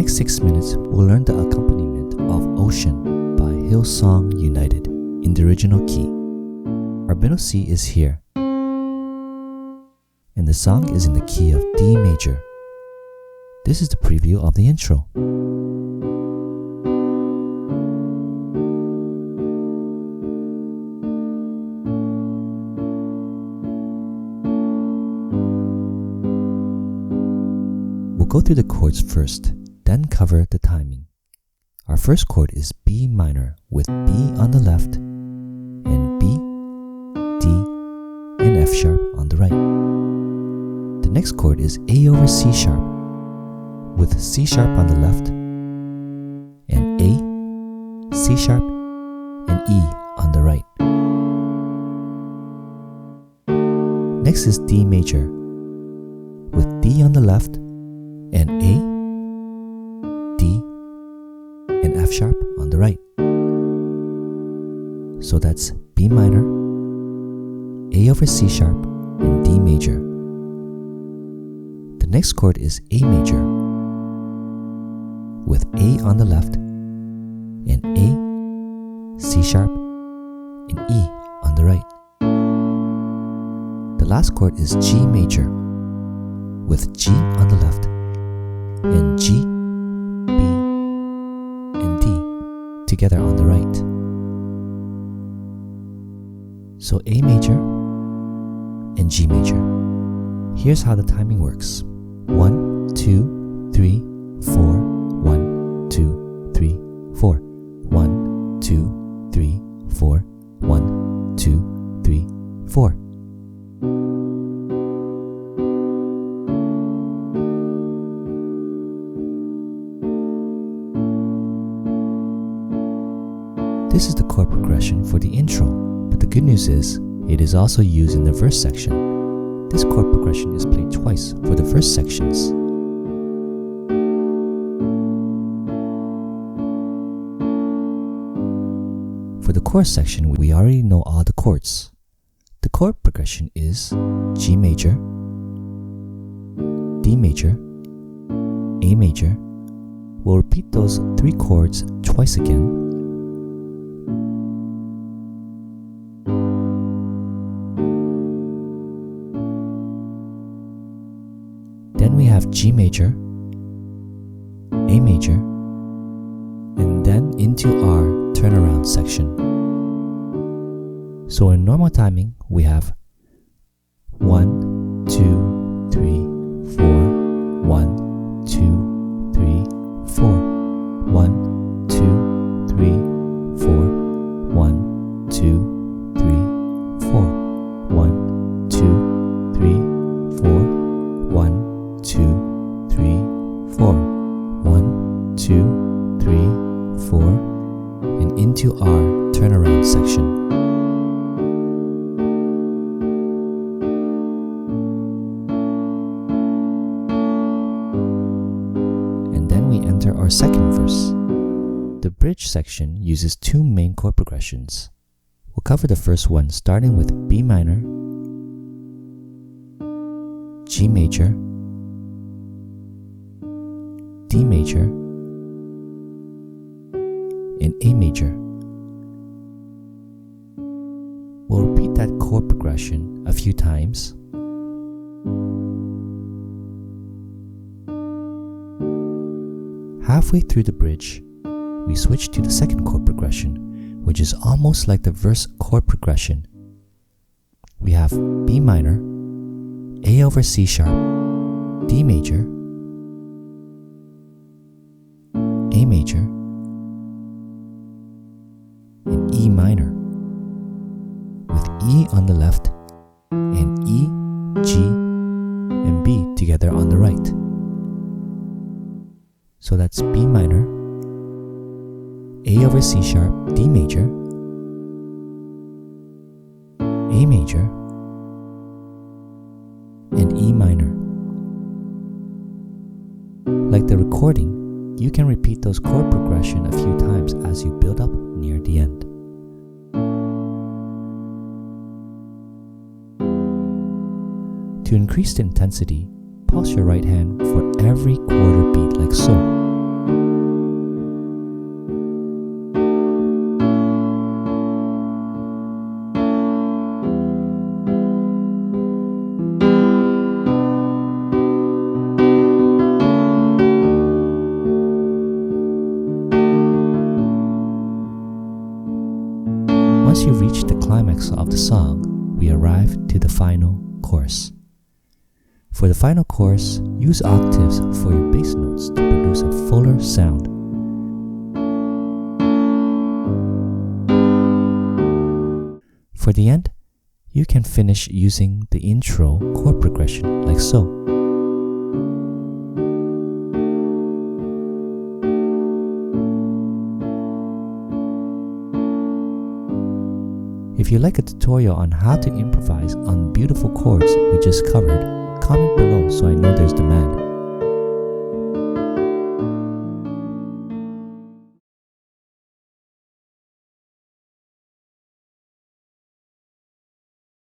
next 6 minutes, we'll learn the accompaniment of Ocean by Hillsong United in the original key. Our middle C is here, and the song is in the key of D major. This is the preview of the intro. We'll go through the chords first, then cover the timing. Our first chord is B minor with B on the left and B, D, and F sharp on the right. The next chord is A over C sharp with C sharp on the left and A, C sharp, and E on the right. Next is D major with D on the left and A, D, and F sharp on the right. So that's B minor, A over C sharp, and D major. The next chord is A major with A on the left and A, C sharp, and E on the right. The last chord is G major with G on the left and G, B, and D together on the right. So A major and G major. Here's how the timing works. 1, 2, 3, 4, 1, 2, 3, 4. 1, 2, 3, 4. 1, 2, 3, 4. This is the chord progression for the intro, but the good news is it is also used in the verse section. This chord progression is played twice for the verse sections. For the chorus section, we already know all the chords. The chord progression is G major, D major, A major. We'll repeat those 3 chords twice again. Then we have G major, A major, and then into our turnaround section. So in normal timing, we have 1, 2, 3, 4, 1, 2, 3, 4, 1, 2, 3, 4, 1, 2, 3, 4, 1, 2, 3, 4, 1, 2, 3, 4, 1, 2, 3, 4, and into our turnaround section. And then we enter our second verse. The bridge section uses 2 main chord progressions. We'll cover the first one starting with B minor, G major, D major, and A major. We'll repeat that chord progression a few times. Halfway through the bridge, we switch to the second chord progression, which is almost like the verse chord progression. We have B minor, A over C sharp, D major, A major, and E minor, with E on the left and E, G, and B together on the right. So that's B minor, A over C sharp, D major, A major, and E minor. Like the recording, you can repeat those chord progression a few times as you build up near the end. To increase the intensity, pulse your right hand for every quarter beat like so. the song, we arrive to the final chorus. For the final chorus, use octaves for your bass notes to produce a fuller sound. For the end, you can finish using the intro chord progression like so. If you like a tutorial on how to improvise on beautiful chords we just covered, comment below so I know there's demand.